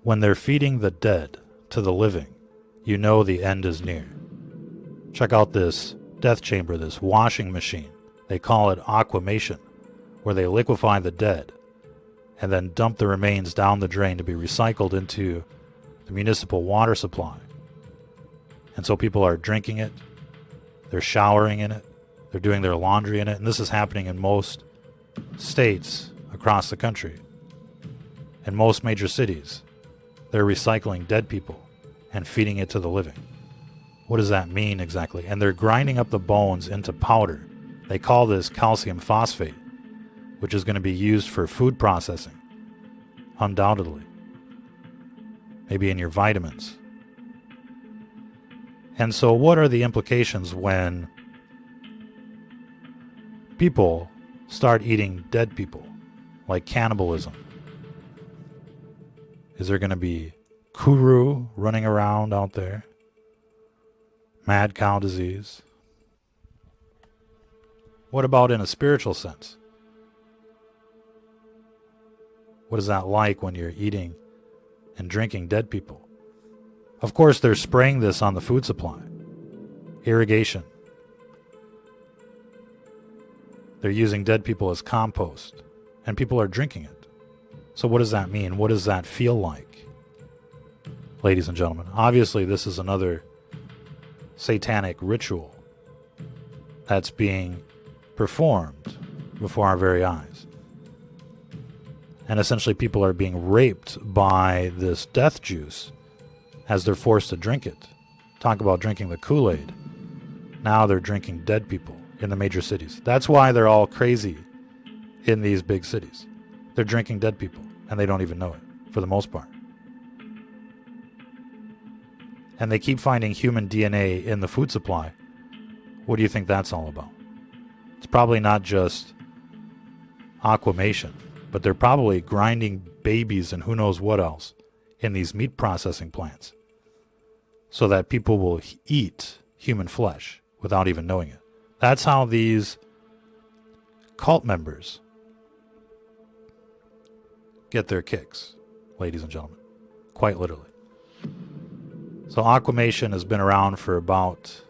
When they're feeding the dead to the living, you know the end is near. Check out this death chamber, this washing machine. They call it aquamation, where they liquefy the dead and then dump the remains down the drain to be recycled into the municipal water supply. And so people are drinking it, they're showering in it, they're doing their laundry in it, and this is happening in most states across the country. In most major cities, they're recycling dead people and feeding it to the living. What does that mean exactly? And they're grinding up the bones into powder. They call this calcium phosphate, which is going to be used for food processing, undoubtedly. Maybe in your vitamins. And so what are the implications when people start eating dead people, like cannibalism? Is there going to be kuru running around out there? Mad cow disease? What about in a spiritual sense? What is that like when you're eating and drinking dead people? Of course, they're spraying this on the food supply. Irrigation. They're using dead people as compost, and people are drinking it. So what does that mean? What does that feel like? Ladies and gentlemen, obviously this is another satanic ritual that's being performed before our very eyes. And essentially people are being raped by this death juice as they're forced to drink it. Talk about drinking the Kool-Aid. Now they're drinking dead people in the major cities. That's why they're all crazy in these big cities. They're drinking dead people, and they don't even know it, for the most part. And they keep finding human DNA in the food supply. What do you think that's all about? It's probably not just aquamation, but they're probably grinding babies and who knows what else in these meat processing plants so that people will eat human flesh without even knowing it. That's how these cult members get their kicks, ladies and gentlemen, quite literally. So aquamation has been around for about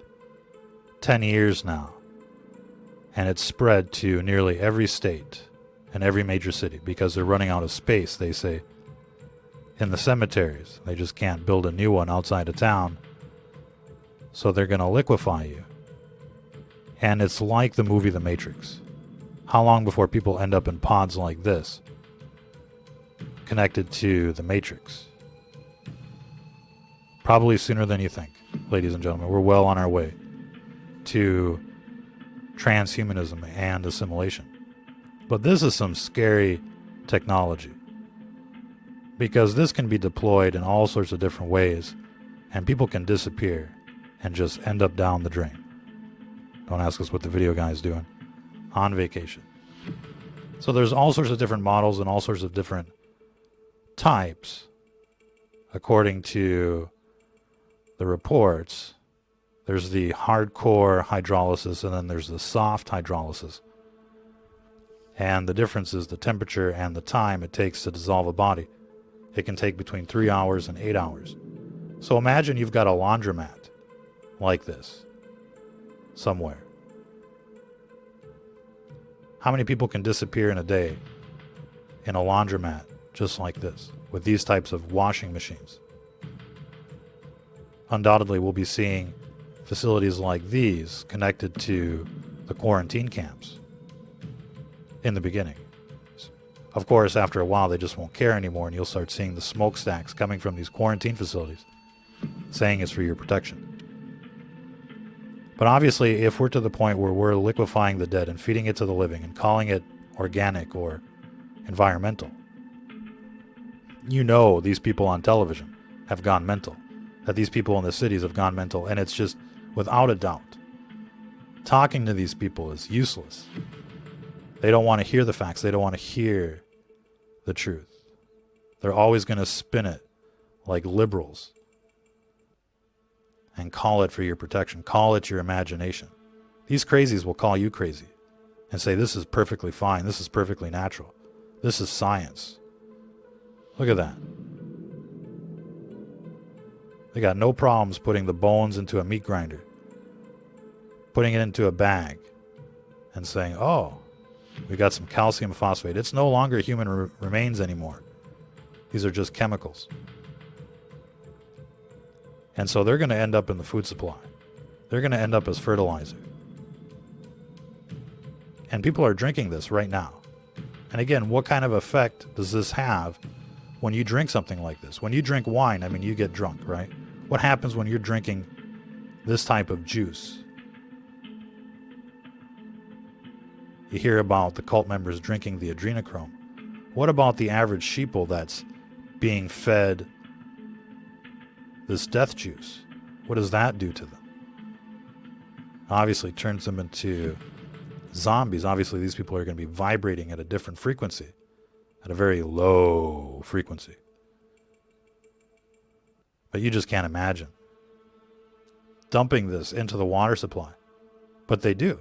10 years now, and it's spread to nearly every state and every major city because they're running out of space, they say, in the cemeteries. They just can't build a new one outside of town, so they're going to liquefy you. And it's like the movie The Matrix. How long before people end up in pods like this, connected to the Matrix? Probably sooner than you think, ladies and gentlemen. We're well on our way to transhumanism and assimilation. But this is some scary technology, because this can be deployed in all sorts of different ways, and people can disappear and just end up down the drain. Don't ask us what the video guy is doing on vacation. So there's all sorts of different models and all sorts of different types according to the reports. There's the hardcore hydrolysis, and then there's the soft hydrolysis. And the difference is the temperature and the time it takes to dissolve a body. It can take between 3 hours and 8 hours. So imagine you've got a laundromat like this somewhere. How many people can disappear in a day in a laundromat just like this with these types of washing machines? Undoubtedly, we'll be seeing facilities like these connected to the quarantine camps in the beginning. Of course, after a while, they just won't care anymore, and you'll start seeing the smokestacks coming from these quarantine facilities saying it's for your protection. But obviously, if we're to the point where we're liquefying the dead and feeding it to the living and calling it organic or environmental, you know these people on television have gone mental, that these people in the cities have gone mental, and it's just, without a doubt, talking to these people is useless. They don't want to hear the facts. They don't want to hear the truth. They're always going to spin it like liberals and call it for your protection. Call it your imagination. These crazies will call you crazy and say, this is perfectly fine. This is perfectly natural. This is science. Look at that. They got no problems putting the bones into a meat grinder, putting it into a bag, and saying, oh, we got some calcium phosphate. It's no longer human remains anymore. These are just chemicals. And so they're going to end up in the food supply. They're going to end up as fertilizer. And people are drinking this right now. And again, what kind of effect does this have when you drink something like this? When you drink wine, I mean, you get drunk, right? What happens when you're drinking this type of juice? You hear about the cult members drinking the adrenochrome. What about the average sheeple that's being fed this death juice? What does that do to them? Obviously, it turns them into zombies. Obviously, these people are going to be vibrating at a different frequency, at a very low frequency. But you just can't imagine dumping this into the water supply. But they do.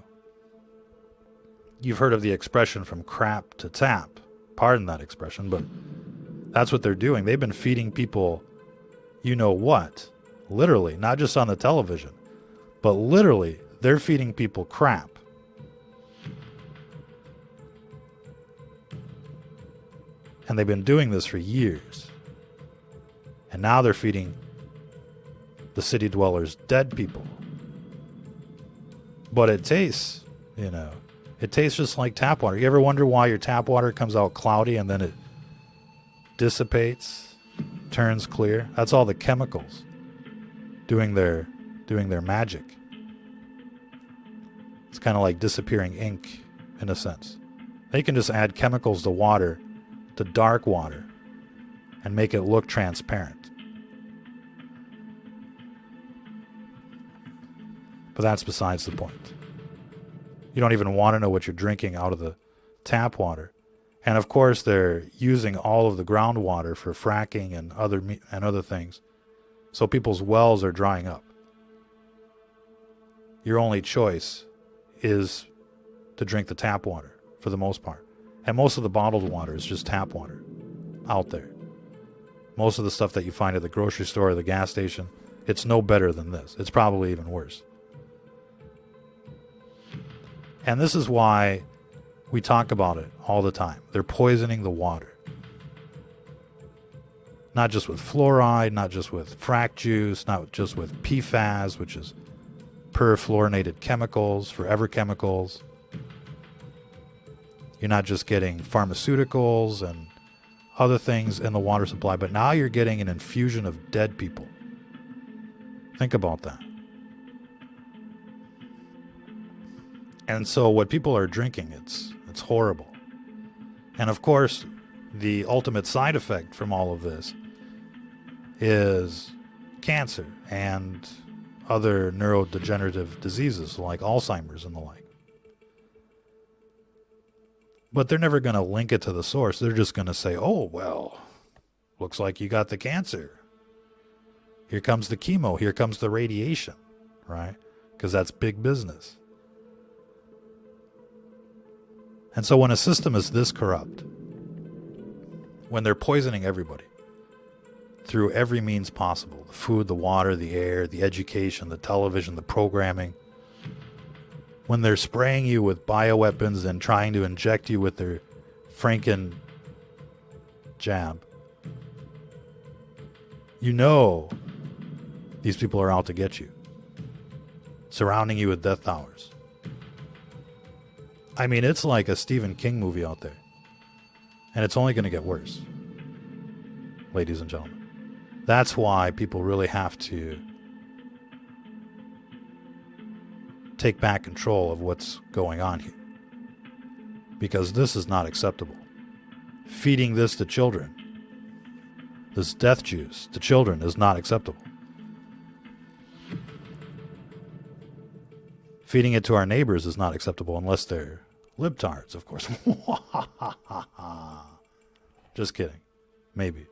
You've heard of the expression from crap to tap. Pardon that expression, but that's what they're doing. They've been feeding people you know what, literally, not just on the television, but literally, they're feeding people crap. And they've been doing this for years. And now they're feeding the city dwellers dead people. But it tastes, it tastes just like tap water. You ever wonder why your tap water comes out cloudy and then it dissipates, turns clear? That's all the chemicals doing their magic. It's kind of like disappearing ink in a sense. They can just add chemicals to water, to dark water, and make it look transparent. But that's besides the point. You don't even want to know what you're drinking out of the tap water. And of course, they're using all of the groundwater for fracking and other things. So people's wells are drying up. Your only choice is to drink the tap water for the most part. And most of the bottled water is just tap water out there. Most of the stuff that you find at the grocery store or the gas station, it's no better than this. It's probably even worse. And this is why we talk about it all the time. They're poisoning the water. Not just with fluoride, not just with frack juice, not just with PFAS, which is perfluorinated chemicals, forever chemicals. You're not just getting pharmaceuticals and other things in the water supply, but now you're getting an infusion of dead people. Think about that. And so what people are drinking, it's horrible. And of course, the ultimate side effect from all of this is cancer and other neurodegenerative diseases like Alzheimer's and the like. But they're never going to link it to the source. They're just going to say, oh, well, looks like you got the cancer. Here comes the chemo. Here comes the radiation, right? Because that's big business. And so when a system is this corrupt, when they're poisoning everybody through every means possible, the food, the water, the air, the education, the television, the programming, when they're spraying you with bioweapons and trying to inject you with their Franken jab, you know these people are out to get you, surrounding you with death towers. I mean, it's like a Stephen King movie out there. And it's only going to get worse, ladies and gentlemen. That's why people really have to take back control of what's going on here. Because this is not acceptable. Feeding this to children, this death juice to children, is not acceptable. Feeding it to our neighbors is not acceptable unless they're libtards, of course. Just kidding. Maybe.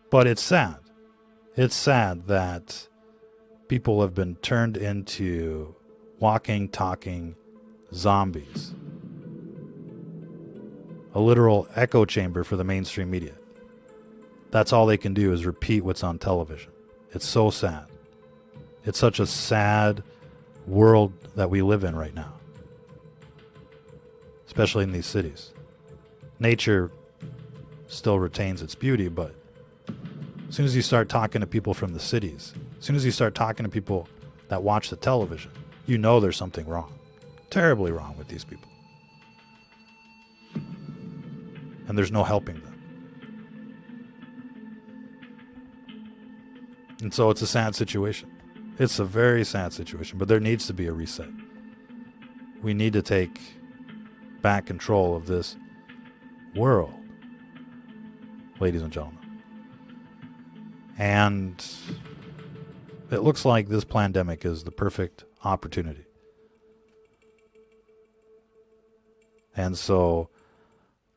But it's sad. It's sad that people have been turned into walking, talking zombies. A literal echo chamber for the mainstream media. That's all they can do is repeat what's on television. It's so sad. It's such a sad world that we live in right now, especially in these cities. Nature still retains its beauty, but as soon as you start talking to people from the cities, as soon as you start talking to people that watch the television, you know there's something wrong, terribly wrong with these people. And there's no helping them. And so it's a sad situation. It's a very sad situation, but there needs to be a reset. We need to take back control of this world, ladies and gentlemen. And it looks like this pandemic is the perfect opportunity. And so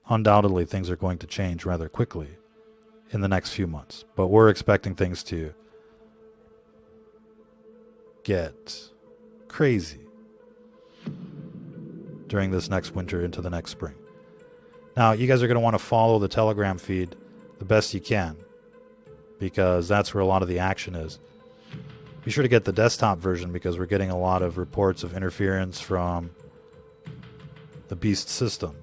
undoubtedly things are going to change rather quickly in the next few months. But we're expecting things to get crazy during this next winter into the next spring. Now, you guys are going to want to follow the Telegram feed the best you can, because that's where a lot of the action is. Be sure to get the desktop version, because we're getting a lot of reports of interference from the Beast system.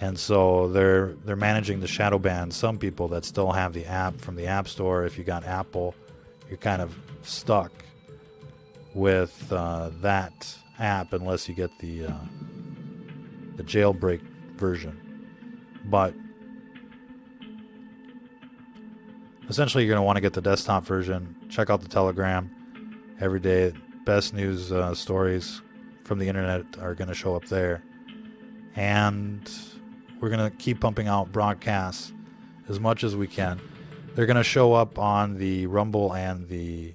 And so they're managing to shadow ban some people that still have the app from the App Store. If you got Apple, you're kind of stuck with that app unless you get the jailbreak version. But essentially, you're going to want to get the desktop version. Check out the Telegram every day. Best news stories from the internet are going to show up there. And we're going to keep pumping out broadcasts as much as we can. They're going to show up on the Rumble and the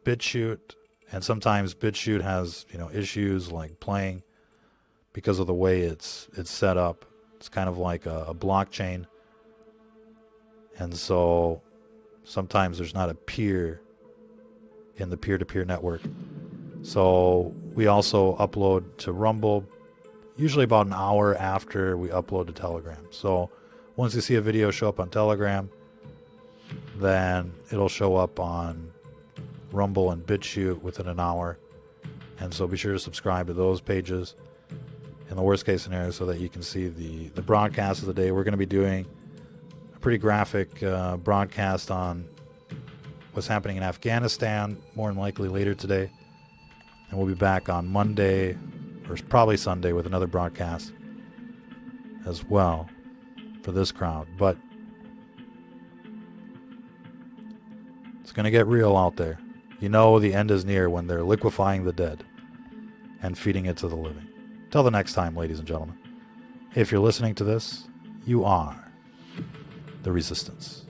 BitChute. And sometimes BitChute has, issues like playing because of the way it's set up. It's kind of like a blockchain. And so sometimes there's not a peer in the peer-to-peer network. So we also upload to Rumble usually about an hour after we upload to Telegram. So once you see a video show up on Telegram, then it'll show up on Rumble and BitChute within an hour. And so be sure to subscribe to those pages in the worst case scenario so that you can see the broadcast of the day. We're going to be doing a pretty graphic broadcast on what's happening in Afghanistan, more than likely later today. And we'll be back on Monday, or probably Sunday, with another broadcast as well for this crowd. But it's going to get real out there. You know the end is near when they're liquefying the dead and feeding it to the living. Till the next time, ladies and gentlemen, if you're listening to this, you are the resistance.